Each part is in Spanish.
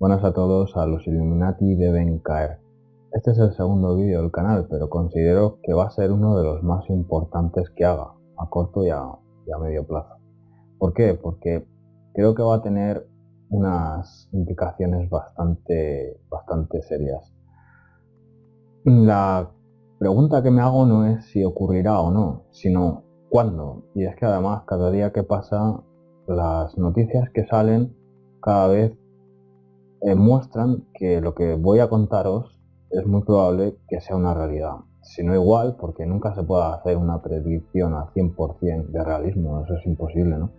Buenas a todos, a los Illuminati deben caer. Este es el segundo vídeo del canal, pero considero que va a ser uno de los más importantes que haga, a corto y a medio plazo. ¿Por qué? Porque creo que va a tener unas implicaciones bastante serias. La pregunta que me hago no es si ocurrirá o no, sino cuándo. Y es que además cada día que pasa las noticias que salen cada vez muestran que lo que voy a contaros es muy probable que sea una realidad. Si no igual, porque nunca se puede hacer una predicción al 100% de realismo, eso es imposible, ¿no?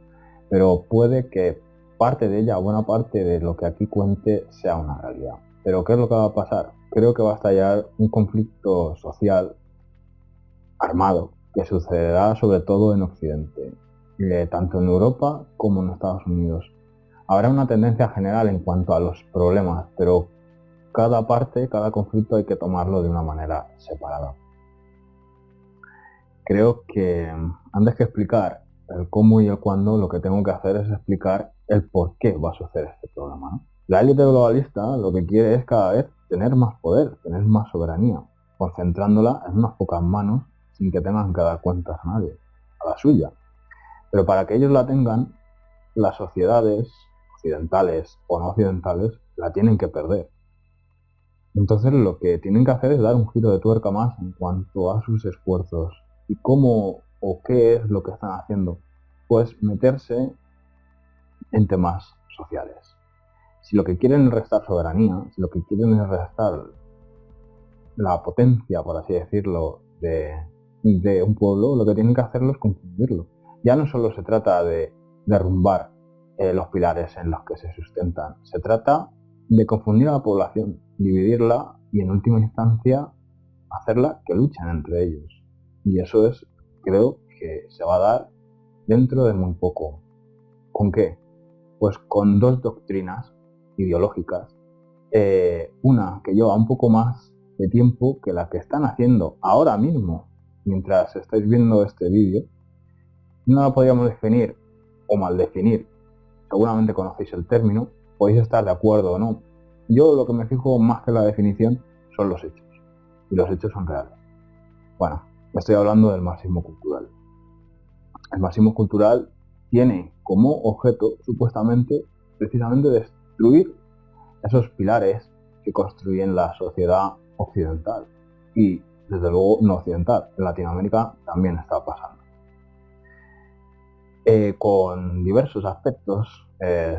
Pero puede que parte de ella, buena parte de lo que aquí cuente, sea una realidad. Pero ¿qué es lo que va a pasar? Creo que va a estallar un conflicto social armado que sucederá sobre todo en Occidente, tanto en Europa como en Estados Unidos. Habrá una tendencia general en cuanto a los problemas, pero cada parte, cada conflicto hay que tomarlo de una manera separada. Creo que antes que explicar el cómo y el cuándo, lo que tengo que hacer es explicar el por qué va a suceder este problema, ¿no? La élite globalista lo que quiere es cada vez tener más poder, tener más soberanía, concentrándola en unas pocas manos sin que tengan que dar cuentas a nadie, a la suya. Pero para que ellos la tengan, las sociedades occidentales o no occidentales la tienen que perder. Entonces lo que tienen que hacer es dar un giro de tuerca más en cuanto a sus esfuerzos. ¿Y cómo o qué es lo que están haciendo? Pues meterse en temas sociales. Si lo que quieren es restar soberanía, si lo que quieren es restar la potencia, por así decirlo, de un pueblo, lo que tienen que hacerlo es confundirlo. Ya no solo se trata de derrumbar los pilares en los que se sustentan, se trata de confundir a la población, dividirla y en última instancia hacerla que luchen entre ellos. Y eso es, creo que se va a dar dentro de muy poco. ¿Con qué? Pues con dos doctrinas ideológicas, una que lleva un poco más de tiempo que la que están haciendo ahora mismo, mientras estáis viendo este vídeo. No la podríamos definir o mal definir, seguramente conocéis el término, podéis estar de acuerdo o no. Yo lo que me fijo más que la definición son los hechos, y los hechos son reales. Bueno, estoy hablando del marxismo cultural. El marxismo cultural tiene como objeto, supuestamente, precisamente destruir esos pilares que construyen la sociedad occidental y, desde luego, no occidental. En Latinoamérica también está pasando. Con diversos aspectos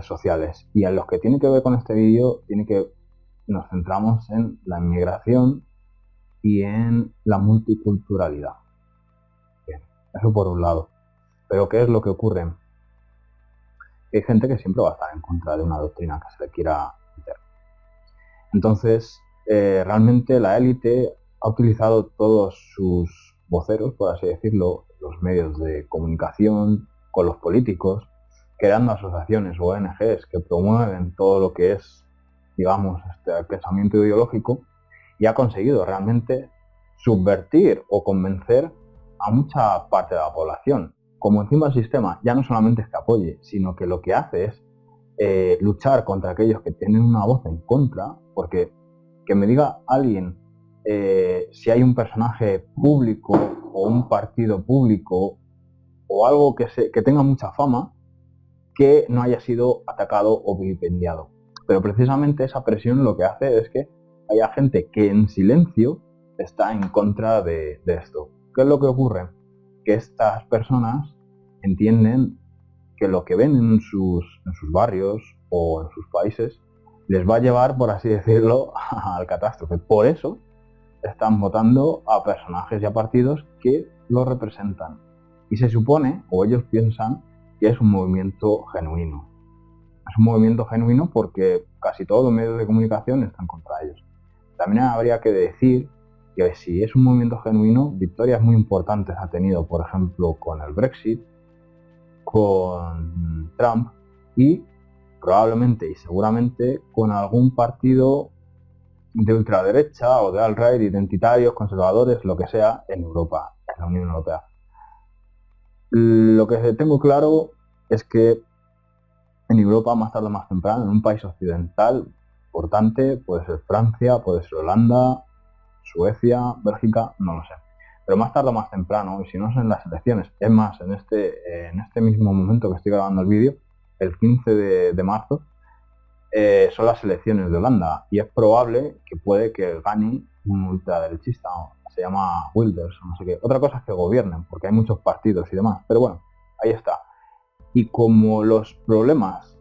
sociales, y en los que tiene que ver con este vídeo nos centramos en la inmigración y en la multiculturalidad. Bien, eso por un lado. Pero ¿qué es lo que ocurre? Hay gente que siempre va a estar en contra de una doctrina que se le quiera meter. Entonces, realmente la élite ha utilizado todos sus voceros, por así decirlo, los medios de comunicación, con los políticos, creando asociaciones o ONGs que promueven todo lo que es, digamos, este pensamiento ideológico, y ha conseguido realmente subvertir o convencer a mucha parte de la población. Como encima el sistema ya no solamente es que apoye, sino que lo que hace es luchar contra aquellos que tienen una voz en contra, porque que me diga alguien si hay un personaje público o un partido público o algo que tenga mucha fama que no haya sido atacado o vilipendiado. Pero precisamente esa presión lo que hace es que haya gente que en silencio está en contra de esto. ¿Qué es lo que ocurre? Que estas personas entienden que lo que ven en sus barrios o en sus países les va a llevar, por así decirlo, al catástrofe. Por eso están votando a personajes y a partidos que lo representan. Y se supone, o ellos piensan, que es un movimiento genuino. Es un movimiento genuino porque casi todos los medios de comunicación están contra ellos. También habría que decir que si es un movimiento genuino, victorias muy importantes ha tenido, por ejemplo, con el Brexit, con Trump y probablemente y seguramente con algún partido de ultraderecha o de alt-right, identitarios, conservadores, lo que sea, en Europa, en la Unión Europea. Lo que tengo claro es que en Europa, más tarde o más temprano, en un país occidental, importante, puede ser Francia, puede ser Holanda, Suecia, Bélgica, no lo sé. Pero más tarde o más temprano, y si no es en las elecciones, es más, en este mismo momento que estoy grabando el vídeo, el 15 de marzo, son las elecciones de Holanda, y es probable que puede que gane un ultraderechista, se llama Wilders, no sé qué. Otra cosa es que gobiernen, porque hay muchos partidos y demás, pero bueno, ahí está. Y como los problemas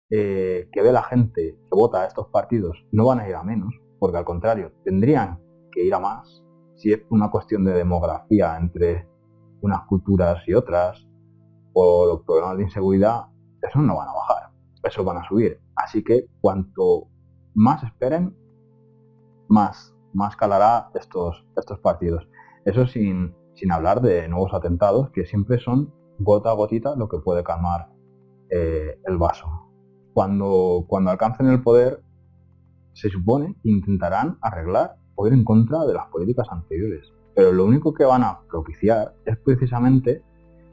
que ve la gente que vota a estos partidos no van a ir a menos, porque al contrario, tendrían que ir a más, si es una cuestión de demografía entre unas culturas y otras, o los problemas de inseguridad, esos no van a bajar, esos van a subir. Así que cuanto más esperen, más calará estos partidos. Eso sin hablar de nuevos atentados, que siempre son gota a gotita lo que puede calmar el vaso. Cuando alcancen el poder, se supone que intentarán arreglar o ir en contra de las políticas anteriores. Pero lo único que van a propiciar es precisamente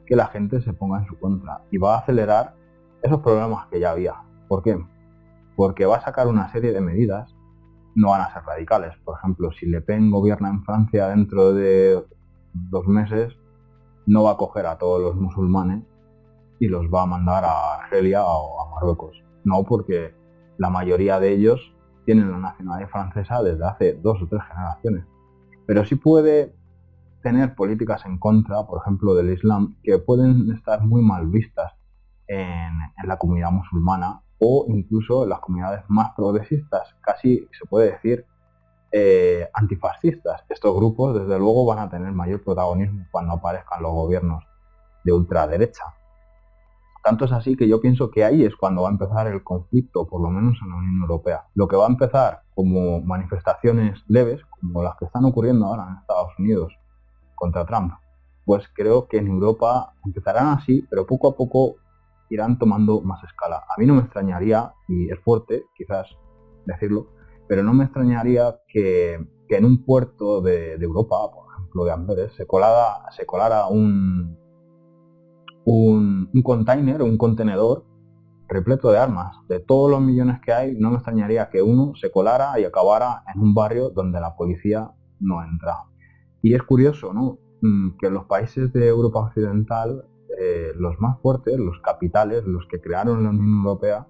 que la gente se ponga en su contra y va a acelerar esos problemas que ya había. ¿Por qué? Porque va a sacar una serie de medidas, no van a ser radicales. Por ejemplo, si Le Pen gobierna en Francia dentro de 2 meses, no va a coger a todos los musulmanes y los va a mandar a Argelia o a Marruecos. No, porque la mayoría de ellos tienen la nacionalidad francesa desde hace 2 o 3 generaciones. Pero sí puede tener políticas en contra, por ejemplo, del Islam, que pueden estar muy mal vistas en la comunidad musulmana o incluso en las comunidades más progresistas, casi se puede decir antifascistas. Estos grupos, desde luego, van a tener mayor protagonismo cuando aparezcan los gobiernos de ultraderecha. Tanto es así que yo pienso que ahí es cuando va a empezar el conflicto, por lo menos en la Unión Europea. Lo que va a empezar como manifestaciones leves, como las que están ocurriendo ahora en Estados Unidos contra Trump, pues creo que en Europa empezarán así, pero poco a poco irán tomando más escala. A mí no me extrañaría, y es fuerte quizás decirlo, pero no me extrañaría que en un puerto de Europa, por ejemplo de Amberes, se colara un container, un contenedor repleto de armas. De todos los millones que hay, no me extrañaría que uno se colara y acabara en un barrio donde la policía no entra. Y es curioso, ¿no?, que en los países de Europa Occidental, los más fuertes, los capitales, los que crearon la Unión Europea,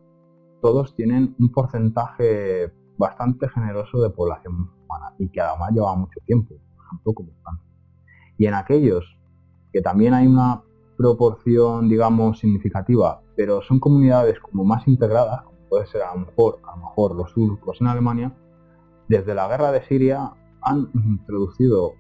todos tienen un porcentaje bastante generoso de población musulmana y que además lleva mucho tiempo, por ejemplo como Francia. Y en aquellos que también hay una proporción, digamos, significativa, pero son comunidades como más integradas, como puede ser a lo mejor los turcos en Alemania, desde la guerra de Siria han introducido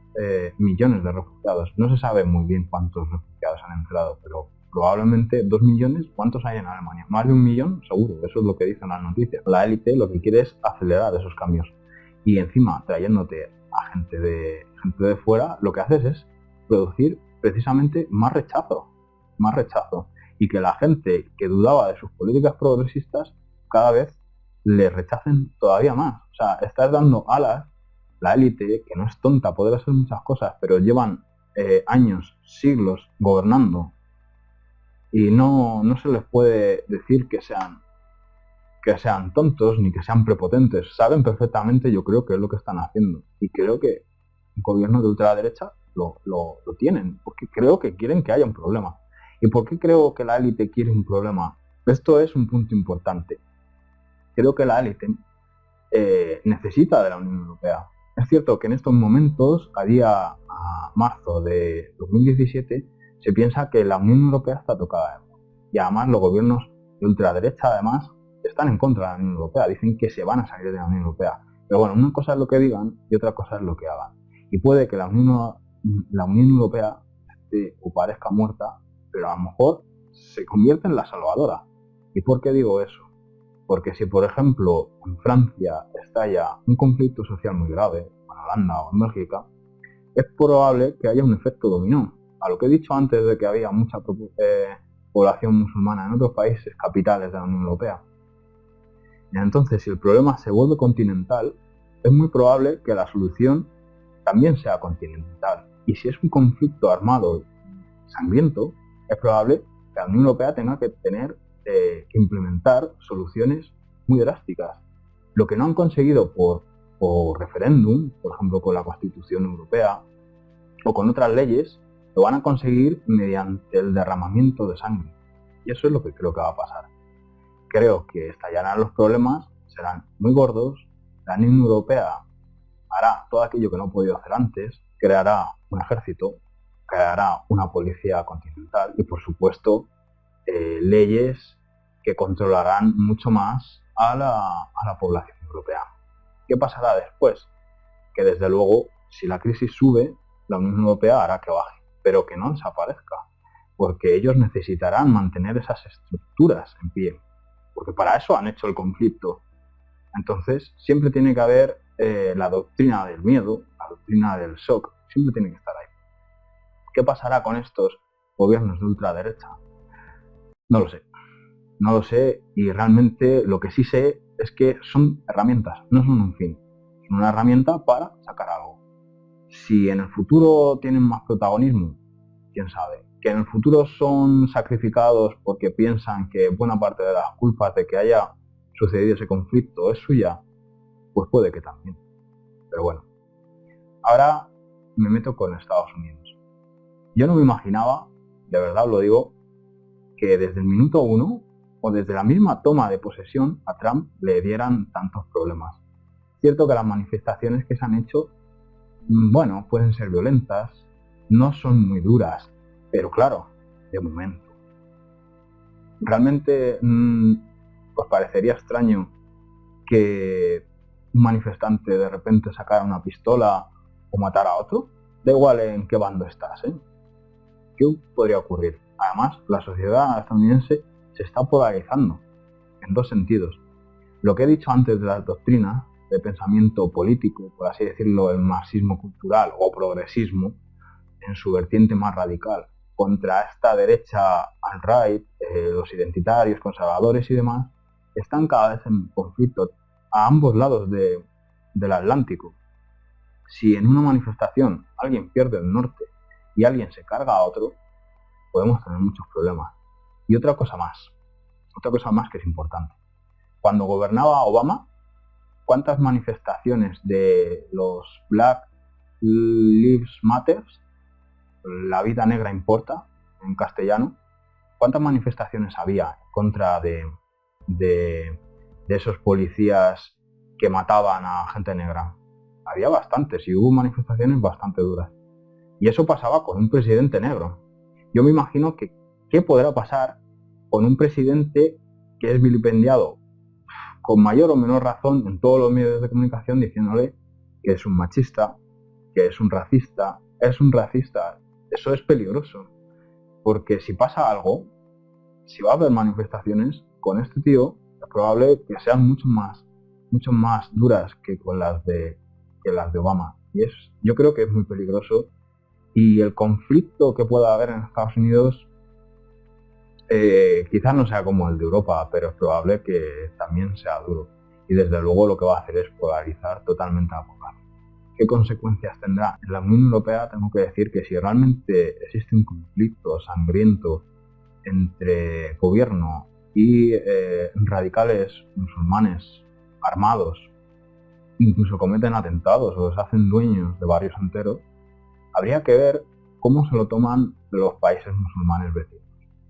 millones de refugiados. No se sabe muy bien cuántos refugiados han entrado, pero probablemente 2 millones. ¿Cuántos hay en Alemania? Más de 1 millón, seguro. Eso es lo que dicen las noticias. La élite lo que quiere es acelerar esos cambios. Y encima, trayéndote a gente de fuera, lo que haces es producir precisamente más rechazo. Y que la gente que dudaba de sus políticas progresistas cada vez le rechacen todavía más. O sea, estás dando alas, la élite, que no es tonta, puede hacer muchas cosas, pero llevan años, siglos gobernando y no se les puede decir que sean tontos ni que sean prepotentes. Saben perfectamente, yo creo, que es lo que están haciendo, y creo que un gobierno de ultraderecha lo tienen, porque creo que quieren que haya un problema. ¿Y por qué creo que la élite quiere un problema? Esto es un punto importante. Creo que la élite necesita de la Unión Europea. Es cierto que en estos momentos, a marzo de 2017, se piensa que la Unión Europea está tocada. Y además los gobiernos de ultraderecha, además, están en contra de la Unión Europea. Dicen que se van a salir de la Unión Europea. Pero bueno, una cosa es lo que digan y otra cosa es lo que hagan. Y puede que la Unión Europea esté o parezca muerta, pero a lo mejor se convierte en la salvadora. ¿Y por qué digo eso? Porque si, por ejemplo, en Francia estalla un conflicto social muy grave, en Holanda o en Bélgica, es probable que haya un efecto dominó. A lo que he dicho antes de que había mucha población musulmana en otros países capitales de la Unión Europea. Y entonces, si el problema se vuelve continental, es muy probable que la solución también sea continental. Y si es un conflicto armado sangriento, es probable que la Unión Europea tenga que implementar soluciones muy drásticas. Lo que no han conseguido por referéndum, por ejemplo con la Constitución Europea o con otras leyes, lo van a conseguir mediante el derramamiento de sangre. Y eso es lo que creo que va a pasar. Creo que estallarán los problemas, serán muy gordos, la Unión Europea hará todo aquello que no ha podido hacer antes, creará un ejército, creará una policía continental y, por supuesto, leyes que controlarán mucho más a la población europea. ¿Qué pasará después? Que desde luego, si la crisis sube, la Unión Europea hará que baje, pero que no desaparezca, porque ellos necesitarán mantener esas estructuras en pie, porque para eso han hecho el conflicto. Entonces, siempre tiene que haber la doctrina del miedo, la doctrina del shock, siempre tiene que estar ahí. ¿Qué pasará con estos gobiernos de ultraderecha? No lo sé. No lo sé, y realmente lo que sí sé es que son herramientas, no son un fin. Son una herramienta para sacar algo. Si en el futuro tienen más protagonismo, quién sabe. Que en el futuro son sacrificados porque piensan que buena parte de las culpas de que haya sucedido ese conflicto es suya, pues puede que también. Pero bueno, ahora me meto con Estados Unidos. Yo no me imaginaba, de verdad lo digo, que desde el minuto 1 o desde la misma toma de posesión a Trump le dieran tantos problemas. Cierto que las manifestaciones que se han hecho, bueno, pueden ser violentas, no son muy duras, pero claro, de momento. Realmente os parecería extraño que un manifestante de repente sacara una pistola o matara a otro. Da igual en qué bando estás, ¿eh? ¿Qué podría ocurrir? Además, la sociedad estadounidense se está polarizando en dos sentidos. Lo que he dicho antes de las doctrinas de pensamiento político, por así decirlo, el marxismo cultural o progresismo, en su vertiente más radical, contra esta derecha alt-right, los identitarios, conservadores y demás, están cada vez en conflicto a ambos lados del Atlántico. Si en una manifestación alguien pierde el norte y alguien se carga a otro, podemos tener muchos problemas. Y otra cosa más que es importante. Cuando gobernaba Obama, ¿cuántas manifestaciones de los Black Lives Matter, la vida negra importa, en castellano, cuántas manifestaciones había en contra de esos policías que mataban a gente negra? Había bastantes y hubo manifestaciones bastante duras. Y eso pasaba con un presidente negro. Yo me imagino que qué podrá pasar con un presidente que es vilipendiado con mayor o menor razón en todos los medios de comunicación diciéndole que es un machista, que es un racista. Eso es peligroso, porque si pasa algo, si va a haber manifestaciones con este tío, es probable que sean mucho más duras que las de Obama. Y yo creo que es muy peligroso. Y el conflicto que pueda haber en Estados Unidos quizás no sea como el de Europa, pero es probable que también sea duro. Y desde luego lo que va a hacer es polarizar totalmente a la población. ¿Qué consecuencias tendrá? En la Unión Europea tengo que decir que si realmente existe un conflicto sangriento entre gobierno y radicales musulmanes armados, incluso cometen atentados o se hacen dueños de barrios enteros, habría que ver cómo se lo toman los países musulmanes vecinos,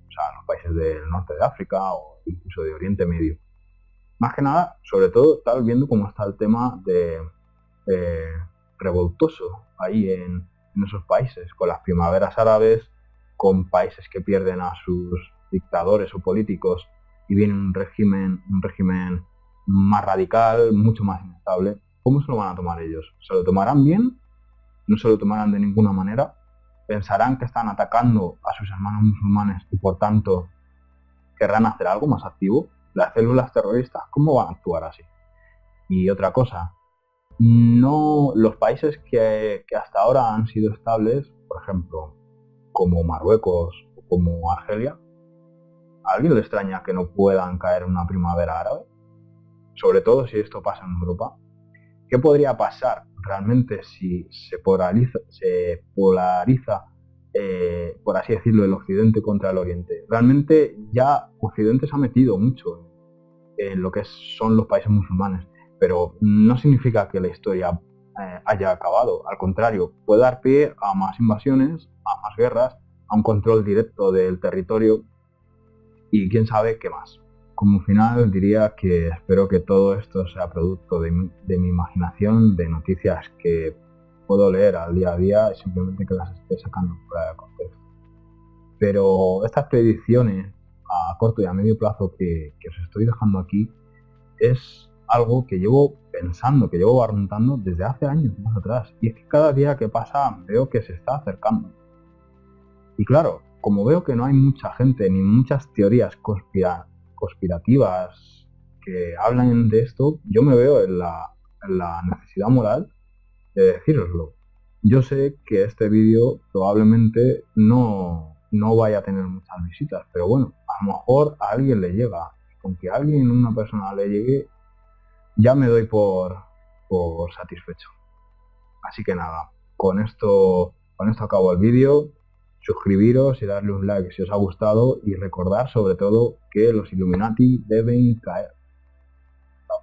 o sea, los países del norte de África o incluso de Oriente Medio. Más que nada, sobre todo, estar viendo cómo está el tema de revoltoso ahí en esos países, con las primaveras árabes, con países que pierden a sus dictadores o políticos y viene un régimen más radical, mucho más inestable. ¿Cómo se lo van a tomar ellos? ¿Se lo tomarán bien? ¿No se lo tomarán de ninguna manera? ¿Pensarán que están atacando a sus hermanos musulmanes y por tanto querrán hacer algo más activo? Las células terroristas, ¿cómo van a actuar así? Y otra cosa, no los países que hasta ahora han sido estables, por ejemplo, como Marruecos o como Argelia, ¿a alguien le extraña que no puedan caer una primavera árabe? Sobre todo si esto pasa en Europa. ¿Qué podría pasar realmente si se polariza, por así decirlo, el Occidente contra el Oriente? Realmente ya Occidente se ha metido mucho en lo que son los países musulmanes. pero no significa que la historia haya acabado. Al contrario, puede dar pie a más invasiones, a más guerras, a un control directo del territorio y quién sabe qué más. Como final diría que espero que todo esto sea producto de mi imaginación, de noticias que puedo leer al día a día y simplemente que las esté sacando fuera de contexto. Pero estas predicciones a corto y a medio plazo que os estoy dejando aquí es algo que llevo pensando, que llevo barruntando desde hace años más atrás. Y es que cada día que pasa veo que se está acercando. Y claro, como veo que no hay mucha gente ni muchas teorías conspirativas que hablan de esto, yo me veo en la necesidad moral de decíroslo. Yo sé que este vídeo probablemente no vaya a tener muchas visitas, pero bueno, a lo mejor a alguien le llega. Con que a alguien, una persona le llegue, ya me doy por satisfecho. Así que nada, con esto acabo el vídeo. Suscribiros y darle un like si os ha gustado y recordar sobre todo que los Illuminati deben caer. Chao.